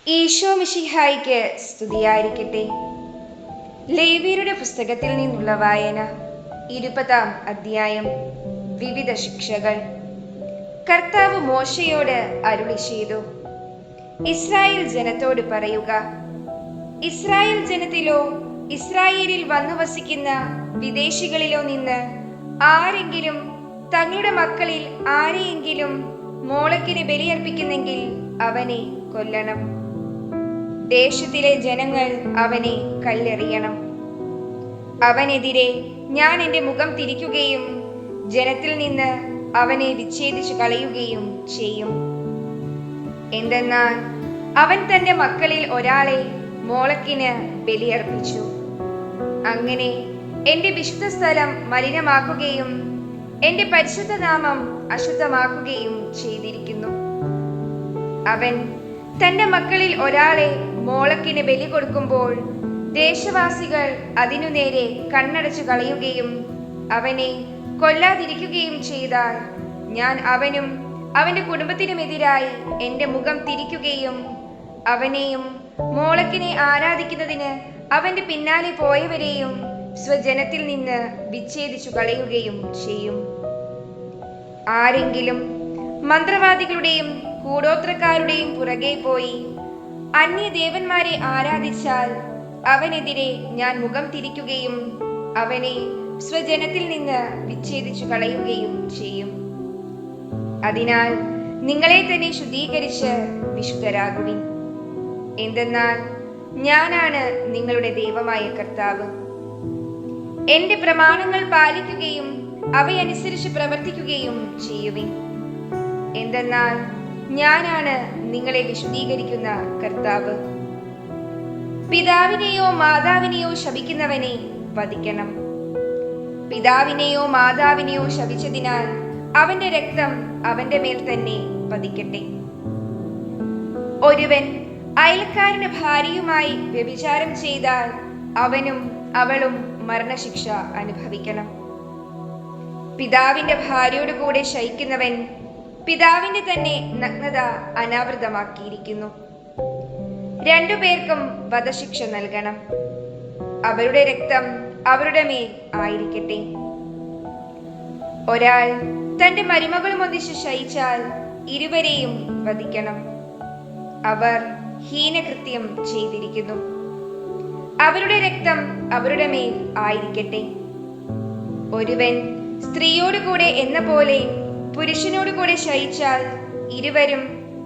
ഈശോ മിശിഹായിക്ക് സ്തുതിയായിരിക്കട്ടെ. ലേവ്യരുടെ പുസ്തകത്തിൽ നിന്നുള്ള വായന 20-ാം അധ്യായം. വിവിധ ശിക്ഷകൾ. കർത്താവ് മോശയോട് അരുളി ചെയ്തു, ഇസ്രായേൽ ജനത്തോട് പറയുക, ഇസ്രായേൽ ജനത്തിലോ ഇസ്രായേലിൽ വന്നു വസിക്കുന്ന വിദേശികളിലോ നിന്ന് ആരെങ്കിലും തങ്ങളുടെ മക്കളിൽ ആരെയെങ്കിലും മോളക്കിന് ബലിയർപ്പിക്കുന്നെങ്കിൽ അവനെ കൊല്ലണം. ദേശത്തിലെ ജനങ്ങൾ അവനെ കല്ലെറിയണം. അവനെതിരെ ഞാൻ എൻ്റെ മുഖം തിരിക്കുകയും ജനത്തിൽ നിന്ന് അവനെ വിച്ഛേദിച്ചു കളയുകയും ചെയ്യും. എന്തെന്നാൽ അവൻ തൻ്റെ മക്കളിൽ ഒരാളെ മോളക്കിന് ബലിയർപ്പിച്ചു. അങ്ങനെ എൻ്റെ വിശുദ്ധ സ്ഥലം മലിനമാക്കുകയും എൻ്റെ പരിശുദ്ധ നാമം അശുദ്ധമാക്കുകയും ചെയ്തിരിക്കുന്നു. അവൻ തൻ്റെ മക്കളിൽ ഒരാളെ മോളക്കിന് ബലി കൊടുക്കുമ്പോൾ ദേശവാസികൾ അതിനു നേരെ കണ്ണടച്ചു കളയുകയും അവനെ കൊല്ലാതിരിക്കുകയും ചെയ്താൽ ഞാൻ അവനും അവന്റെ കുടുംബത്തിനുമെതിരായി എൻ്റെ മുഖം തിരിക്കുകയും അവനെയും മോളക്കിനെ ആരാധിക്കുന്നതിന് അവന്റെ പിന്നാലെ പോയവരെയും സ്വജനത്തിൽ നിന്ന് വിച്ഛേദിച്ചു കളയുകയും ചെയ്യും. ആരെങ്കിലും മന്ത്രവാദികളുടെയും കൂടോത്രക്കാരുടെയും പുറകെ പോയി അന്യദേവന്മാരെ ആരാധിച്ചാൽ അവനെതിരെ ഞാൻ മുഖം തിരിക്കുകയും അവനെ സ്വജനത്തിൽ നിന്ന് വിച്ഛേദിച്ചു കളയുകയും ചെയ്യും. അതിനാൽ നിങ്ങളെ തന്നെ ശുദ്ധീകരിച്ച് വിശുദ്ധരാകുവിൻ. എന്തെന്നാൽ ഞാനാണ് നിങ്ങളുടെ ദൈവമായ കർത്താവ്. എൻ്റെ പ്രമാണങ്ങൾ പാലിക്കുകയും അവയനുസരിച്ച് പ്രവർത്തിക്കുകയും ചെയ്യുവിൻ. എന്തെന്നാൽ ഞാനാണ് നിങ്ങളെ വിശുദ്ധീകരിക്കുന്ന കർത്താവ്. പിതാവിനെയോ മാതാവിനെയോ ശപിക്കുന്നവനെ വധിക്കണം. പിതാവിനെയോ മാതാവിനെയോ ശപിച്ചതിനാൽ അവന്റെ രക്തം അവന്റെ മേൽ തന്നെ പതിക്കട്ടെ. ഒരുവൻ അയൽക്കാരന്റെ ഭാര്യയുമായി വ്യഭിചാരം ചെയ്താൽ അവനും അവളും മരണശിക്ഷ അനുഭവിക്കണം. പിതാവിന്റെ ഭാര്യയോട് കൂടെ ശയിക്കുന്നവൻ പിതാവിന്റെ തന്നെ നഗ്നത അനാവൃതമാക്കിയിരിക്കുന്നു. രണ്ടുപേർക്കും വധശിക്ഷ നൽകണം. അവരുടെ രക്തം അവരുടെ മേൽ ആയിരിക്കട്ടെ. ഒരാൾ തന്റെ മരുമകളും ഒന്നിച്ച് ശയിച്ചാൽ ഇരുവരെയും വധിക്കണം. അവർ ഹീനകൃത്യം ചെയ്തിരിക്കുന്നു. അവരുടെ രക്തം അവരുടെ മേൽ ആയിരിക്കട്ടെ. ഒരുവൻ സ്ത്രീയോട് കൂടെ എന്ന പോലെ പുരുഷനോട് കൂടെ ശയിച്ചാൽ ഇരുവരും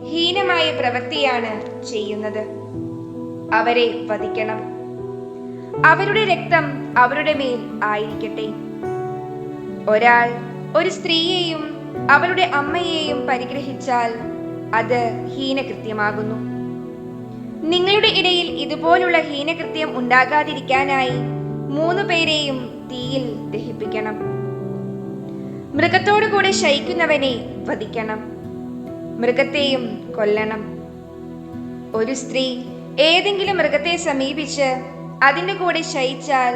ഹീനമായ പ്രവൃത്തിയാണ് ചെയ്യുന്നത്. അവരെ വധിക്കണം. അവരുടെ രക്തം അവരുടെ മേൽ ആയിരിക്കട്ടെ. ഒരാൾ ഒരു സ്ത്രീയെയും അവളുടെ അമ്മയെയും പരിഗ്രഹിച്ചാൽ അത് ഹീനകൃത്യമാകുന്നു. നിങ്ങളുടെ ഇടയിൽ ഇതുപോലുള്ള ഹീനകൃത്യം ഉണ്ടാകാതിരിക്കാനായി 3 പേരെയും തീയിൽ ദഹിപ്പിക്കണം. മൃഗത്തോടുകൂടെ ശയിക്കുന്നവനെ വധിക്കണം. മൃഗത്തെയും കൊല്ലണം. ഒരു സ്ത്രീ ഏതെങ്കിലും മൃഗത്തെ സമീപിച്ച് അതിൻ്റെ കൂടെ ശയിച്ചാൽ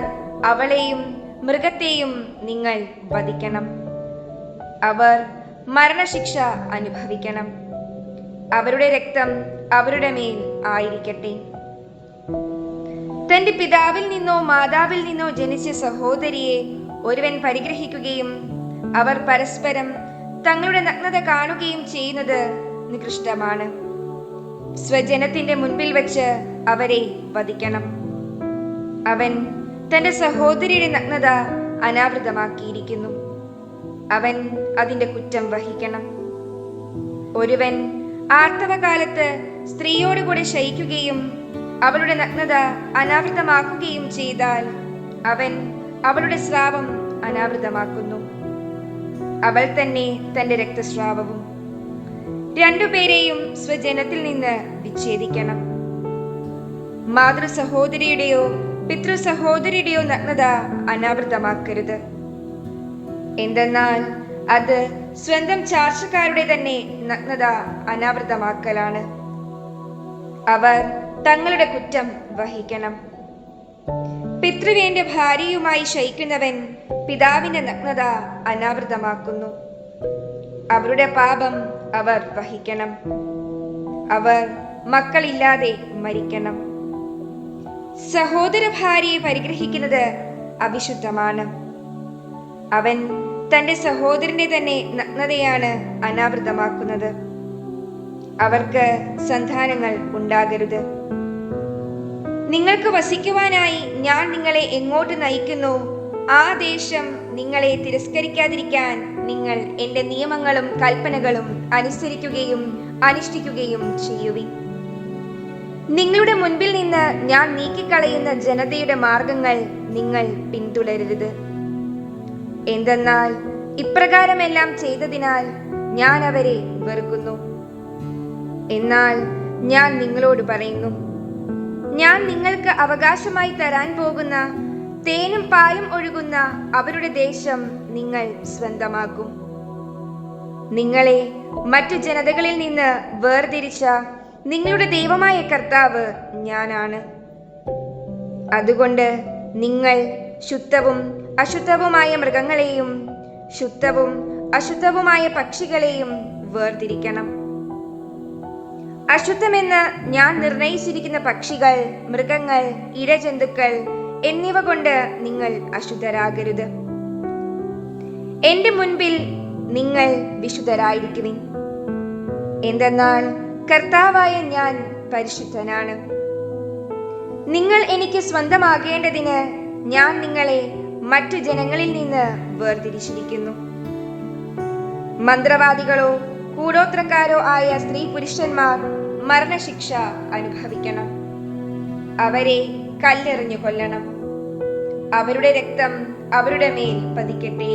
അവളെയും മൃഗത്തെയും നിങ്ങൾ വധിക്കണം. അവർ മരണശിക്ഷ അനുഭവിക്കണം. അവരുടെ രക്തം അവരുടെ മേൽ ആയിരിക്കട്ടെ. തന്റെ പിതാവിൽ നിന്നോ മാതാവിൽ നിന്നോ ജനിച്ച സഹോദരിയെ ഒരുവൻ പരിഗ്രഹിക്കുകയും അവർ പരസ്പരം തങ്ങളുടെ നഗ്നത കാണുകയും ചെയ്യുന്നത് നികൃഷ്ടമാണ്. സ്വജനത്തിന്റെ മുൻപിൽ വെച്ച് അവരെ വധിക്കണം. അവൻ തന്റെ സഹോദരിയുടെ നഗ്നത അനാവൃതമാക്കിയിരിക്കുന്നു. അവൻ അതിന്റെ കുറ്റം വഹിക്കണം. ഒരുവൻ ആർത്തവകാലത്ത് സ്ത്രീയോടുകൂടെ ശയിക്കുകയും അവളുടെ നഗ്നത അനാവൃതമാക്കുകയും ചെയ്താൽ അവൻ അവളുടെ സ്രാവം അനാവൃതമാക്കുന്നു. അവൾ തന്നെ തന്റെ രക്തസ്രാവവും. രണ്ടുപേരെയും സ്വജനത്തിൽ നിന്ന് വിച്ഛേദിക്കണം. മാതൃ സഹോദരിയുടെയോ പിതൃ സഹോദരിയുടെയോ നഗ്നത അനാവൃതമാക്കരുത്. എന്തെന്നാൽ അത് സ്വന്തം ചാർച്ചക്കാരുടെ തന്നെ നഗ്നത അനാവൃതമാക്കലാണ്. അവർ തങ്ങളുടെ കുറ്റം വഹിക്കണം. പിതൃവേന്റെ ഭാര്യയുമായി ശയിക്കുന്നവൻ പിതാവിന്റെ നഗ്നത അനാവൃതമാക്കുന്നു. അവരുടെ പാപം അവർ വഹിക്കണം. അവർ മക്കളില്ലാതെ മരിക്കണം. സഹോദര ഭാര്യയെ പരിഗ്രഹിക്കുന്നത് അവിശുദ്ധമാണ്. അവൻ തന്റെ സഹോദരന്റെ തന്നെ നഗ്നതയാണ് അനാവൃതമാക്കുന്നത്. അവർക്ക് സന്താനങ്ങൾ ഉണ്ടാകരുത്. നിങ്ങൾക്ക് വസിക്കുവാനായി ഞാൻ നിങ്ങളെ എങ്ങോട്ട് നയിക്കുന്നു, ആ ദേശം നിങ്ങളെ തിരസ്കരിക്കാതിരിക്കാൻ നിങ്ങൾ എൻ്റെ നിയമങ്ങളും കൽപ്പനകളും അനുസരിക്കുകയും അനുഷ്ഠിക്കുകയും ചെയ്യുവിൻ. നിങ്ങളുടെ മുൻപിൽ നിന്ന് ഞാൻ നീക്കിക്കളയുന്ന ജനതയുടെ മാർഗങ്ങൾ നിങ്ങൾ പിന്തുടരരുത്. എന്തെന്നാൽ ഇപ്രകാരമെല്ലാം ചെയ്തതിനാൽ ഞാൻ അവരെ വെറുക്കുന്നു. എന്നാൽ ഞാൻ നിങ്ങളോട് പറയുന്നു, ഞാൻ നിങ്ങൾക്ക് അവകാശമായി തരാൻ പോകുന്ന തേനും പാലും ഒഴുകുന്ന അവരുടെ ദേശം നിങ്ങൾ സ്വന്തമാക്കും. നിങ്ങളെ മറ്റു ജനതകളിൽ നിന്ന് വേർതിരിച്ച നിങ്ങളുടെ ദൈവമായ കർത്താവ് ഞാനാണ്. അതുകൊണ്ട് നിങ്ങൾ ശുദ്ധവും അശുദ്ധവുമായ മൃഗങ്ങളെയും ശുദ്ധവും അശുദ്ധവുമായ പക്ഷികളെയും വേർതിരിക്കണം. അശുദ്ധമെന്ന് ഞാൻ നിർണയിച്ചിരിക്കുന്ന പക്ഷികൾ, മൃഗങ്ങൾ, ഇഴജന്തുക്കൾ എന്നിവ കൊണ്ട് നിങ്ങൾ അശുദ്ധരാകരുത്. എന്റെ മുൻപിൽ നിങ്ങൾ വിശുദ്ധരായിരിക്കുവിൻ. എന്തെന്നാൽ കർത്താവായ ഞാൻ പരിശുദ്ധനാണ്. നിങ്ങൾ എനിക്ക് സ്വന്തമാകേണ്ടതിന് ഞാൻ നിങ്ങളെ മറ്റു ജനങ്ങളിൽ നിന്ന് വേർതിരിച്ചിരിക്കുന്നു. മന്ത്രവാദികളോ കൂടോത്രക്കാരോ ആയ സ്ത്രീ പുരുഷന്മാർ മരണശിക്ഷ അനുഭവിക്കണം. അവരെ കല്ലെറിഞ്ഞു കൊല്ലണം. അവരുടെ രക്തം അവരുടെ മേൽ പതിക്കട്ടെ.